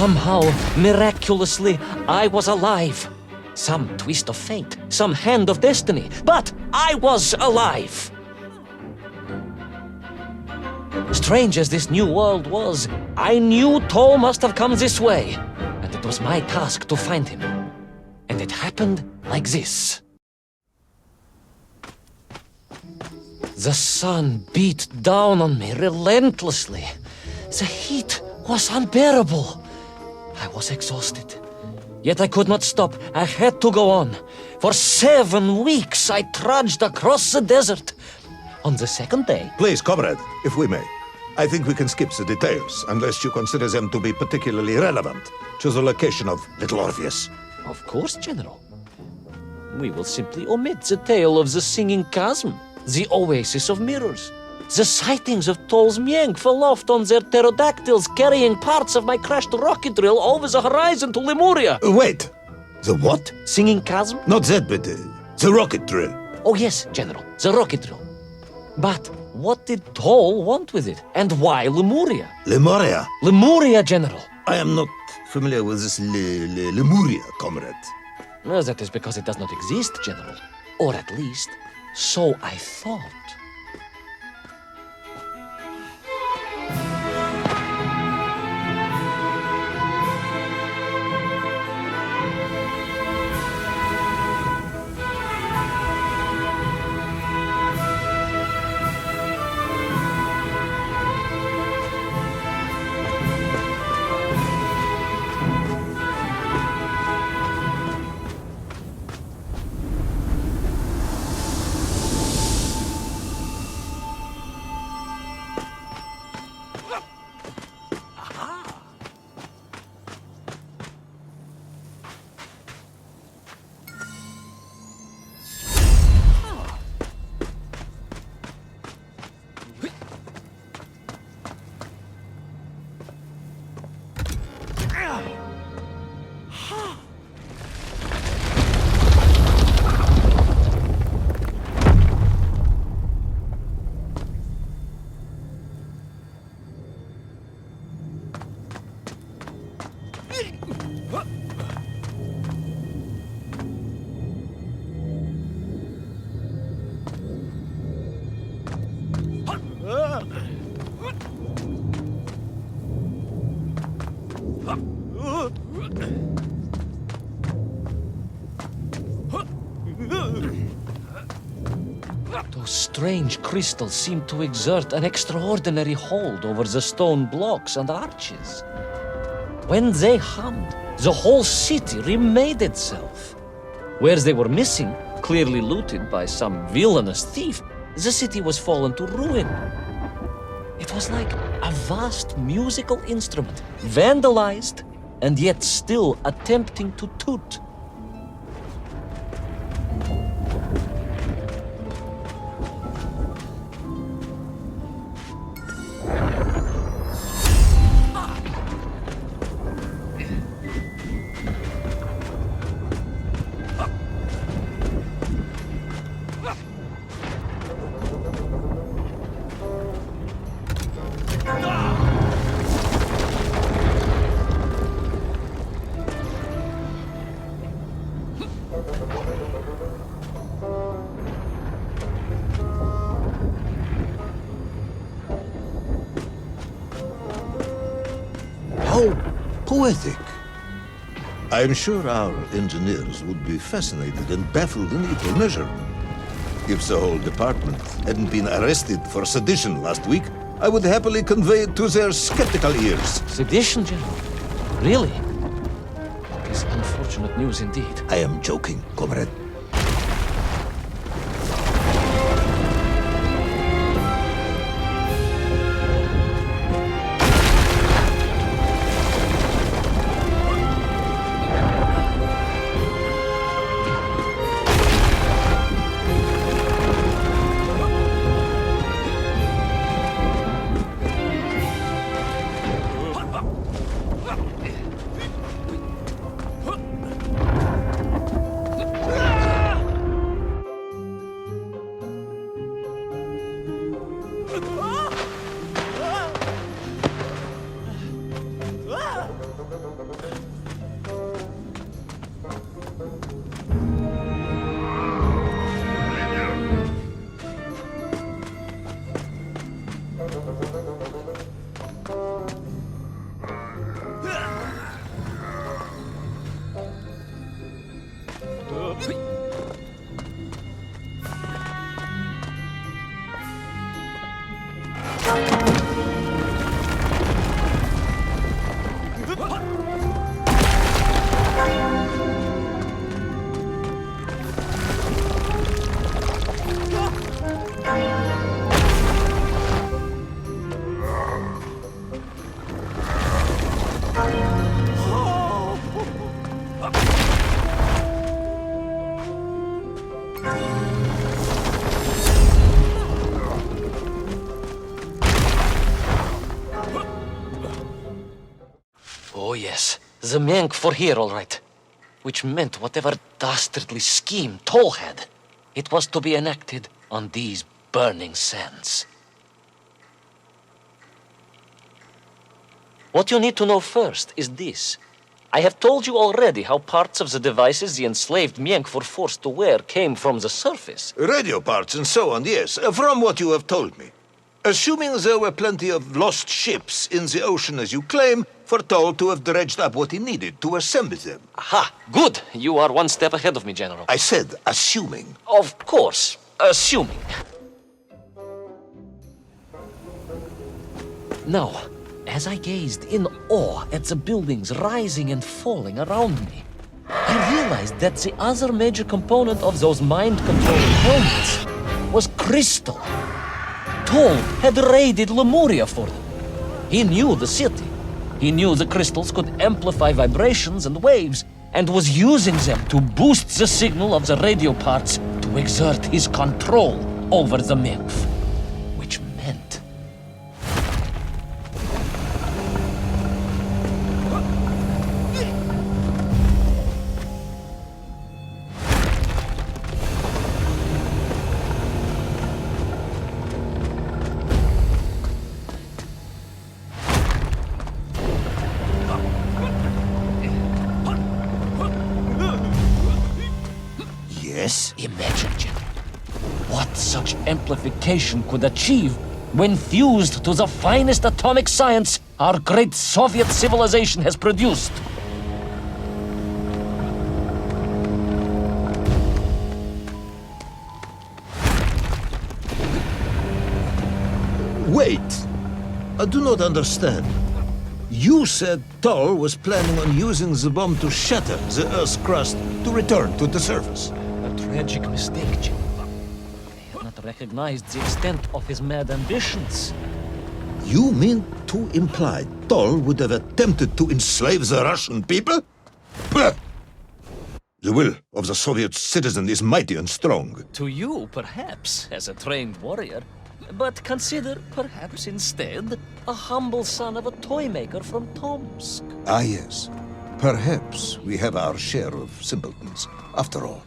Somehow, miraculously, I was alive. Some twist of fate, some hand of destiny, but I was alive. Strange as this new world was, I knew Tol must have come this way, and it was my task to find him. And it happened like this. The sun beat down on me relentlessly. The heat was unbearable. I was exhausted. Yet I could not stop. I had to go on. For 7 weeks I trudged across the desert. On the second day... Please, comrade, if we may. I think we can skip the details, unless you consider them to be particularly relevant to the location of Little Orpheus. Of course, General. We will simply omit the tale of the singing chasm, the oasis of mirrors, the sightings of Tol's Mieng aloft on their pterodactyls carrying parts of my crashed rocket drill over the horizon to Lemuria. Wait! The what? Singing chasm? Not that, but the rocket drill. Oh yes, General, the rocket drill. But what did Tol want with it? And why Lemuria? Lemuria? Lemuria, General. I am not familiar with this Lemuria, comrade. Well, that is because it does not exist, General. Or at least, so I thought. Those strange crystals seem to exert an extraordinary hold over the stone blocks and arches. When they hummed, the whole city remade itself. Where they were missing, clearly looted by some villainous thief, the city was fallen to ruin. It was like a vast musical instrument, vandalized, and yet still attempting to toot. How poetic. I am sure our engineers would be fascinated and baffled in equal measure. If the whole department hadn't been arrested for sedition last week, I would happily convey it to their skeptical ears. Sedition, General? Really? That is unfortunate news indeed. I am joking, comrade. yes. The Menk were here, all right. Which meant whatever dastardly scheme Toll had, it was to be enacted on these burning sands. What you need to know first is this. I have told you already how parts of the devices the enslaved Menk were forced to wear came from the surface. Radio parts and so on, yes, from what you have told me. Assuming there were plenty of lost ships in the ocean as you claim, for Toll to have dredged up what he needed to assemble them. Aha, good. You are one step ahead of me, General. I said assuming. Of course, assuming. Now, as I gazed in awe at the buildings rising and falling around me, I realized that the other major component of those mind-controlling helmets was crystal. Toll had raided Lemuria for them. He knew the city. He knew the crystals could amplify vibrations and waves, and was using them to boost the signal of the radio parts to exert his control over the Menk. Which meant... Yes? Imagine, General, what such amplification could achieve when fused to the finest atomic science our great Soviet civilization has produced. Wait! I do not understand. You said Toll was planning on using the bomb to shatter the Earth's crust to return to the surface. A tragic mistake, General. I had not recognized the extent of his mad ambitions. You mean to imply Toll would have attempted to enslave the Russian people? Pah! The will of the Soviet citizen is mighty and strong. To you, perhaps, as a trained warrior, but consider, perhaps instead, a humble son of a toy maker from Tomsk. Ah, yes. Perhaps we have our share of simpletons, after all.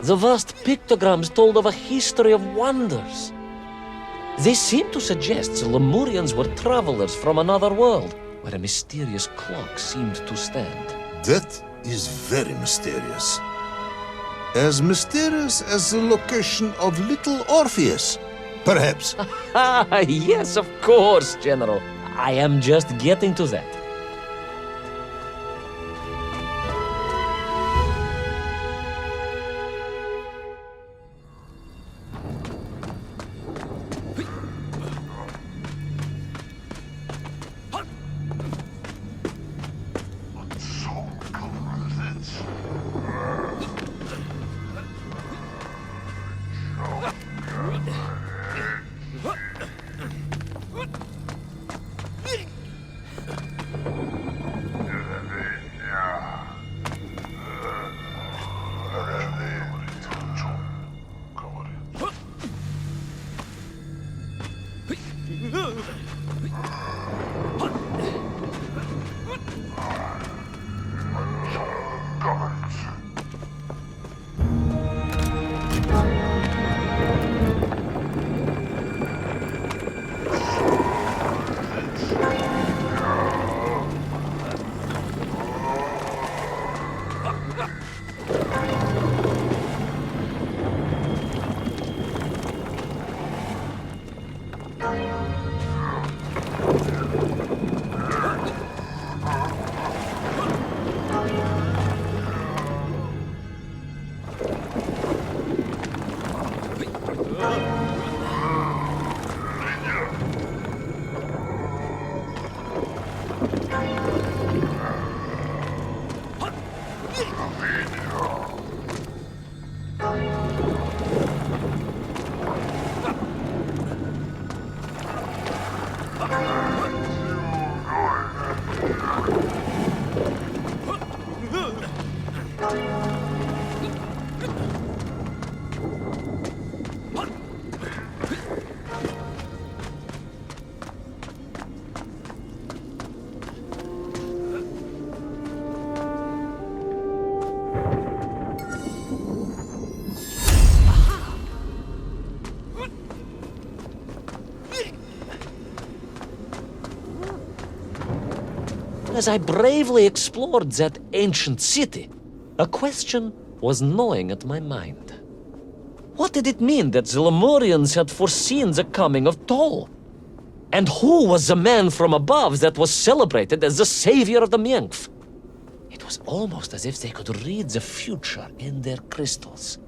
The vast pictograms told of a history of wonders. They seem to suggest the Lemurians were travelers from another world, where a mysterious clock seemed to stand. That is very mysterious. As mysterious as the location of little Orpheus, perhaps. Ah, yes, of course, General. I am just getting to that. So As I bravely explored that ancient city, a question was gnawing at my mind. What did it mean that the Lemurians had foreseen the coming of Tol? And who was the man from above that was celebrated as the savior of the Mength? It was almost as if they could read the future in their crystals.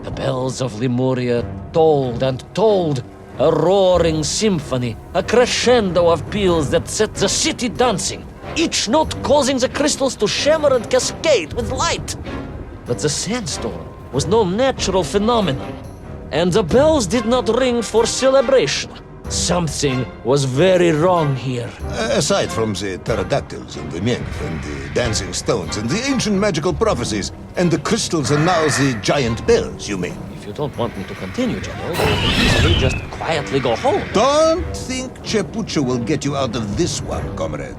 The bells of Lemuria tolled and tolled, a roaring symphony, a crescendo of peals that set the city dancing, each note causing the crystals to shimmer and cascade with light. But the sandstorm was no natural phenomenon, and the bells did not ring for celebration. Something was very wrong here. Aside from the pterodactyls and the Mength and the dancing stones and the ancient magical prophecies and the crystals and now the giant bells, you mean? If you don't want me to continue, General, then I can easily just quietly go home. Don't think Chepucho will get you out of this one, comrade.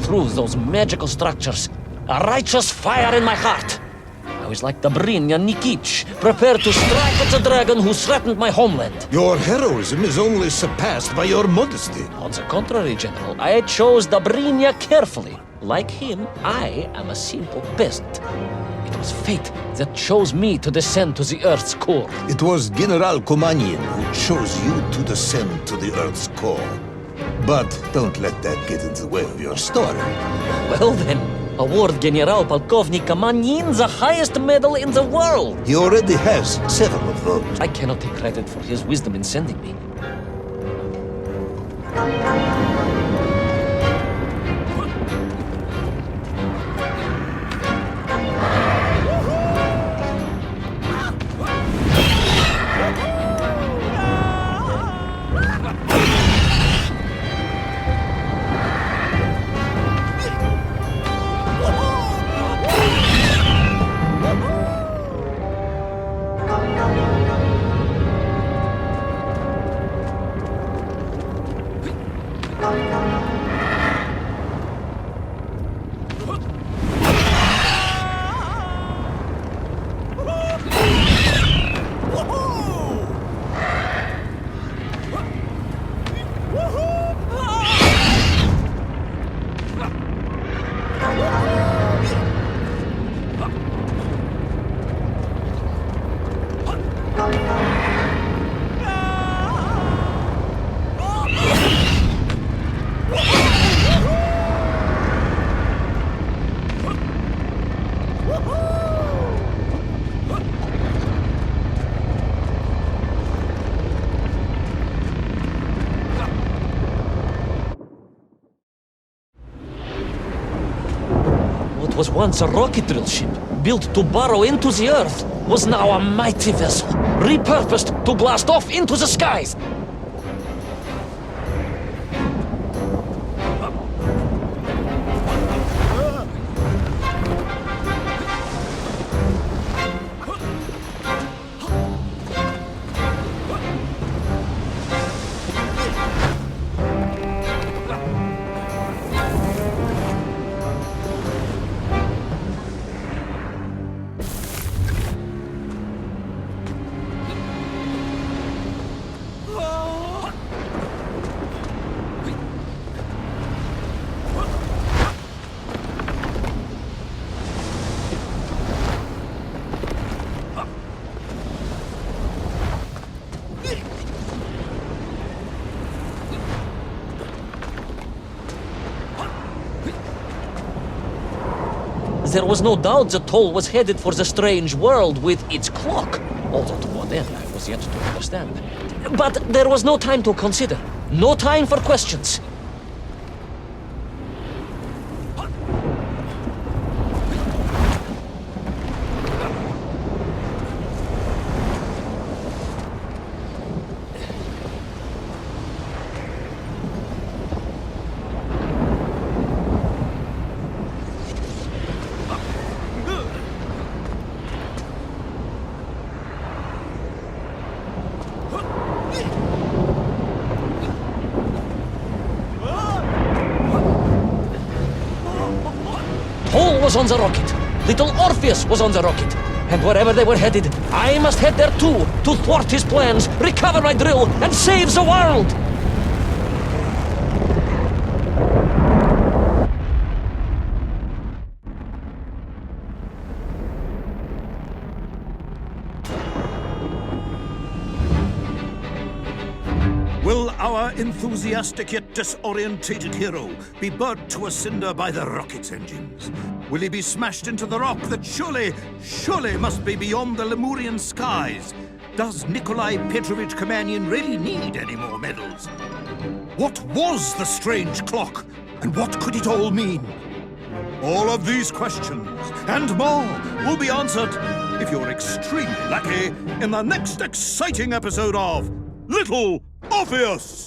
Through those magical structures, a righteous fire in my heart. I was like the Brinya Nikich, prepared to strike at the dragon who threatened my homeland. Your heroism is only surpassed by your modesty. On the contrary, General, I chose the Brinya carefully. Like him, I am a simple peasant. It was fate that chose me to descend to the Earth's core. It was General Komanyin who chose you to descend to the Earth's core. But don't let that get in the way of your story. Well then, award General Polkovnik Kamanin the highest medal in the world. He already has several of those. I cannot take credit for his wisdom in sending me. What was once a rocket drill ship, built to burrow into the earth, was now a mighty vessel, repurposed to blast off into the skies. There was no doubt the toll was headed for the strange world with its clock, although to what end I was yet to understand. But there was no time to consider, no time for questions. Paul was on the rocket. Little Orpheus was on the rocket. And wherever they were headed, I must head there too, to thwart his plans, recover my drill, and save the world! Will our enthusiastic yet disorientated hero be burnt to a cinder by the rocket's engines? Will he be smashed into the rock that surely must be beyond the Lemurian skies? Does Nikolai Petrovich Kamanin really need any more medals? What was the strange clock, and what could it all mean? All of these questions, and more, will be answered, if you're extremely lucky, in the next exciting episode of Little Orpheus!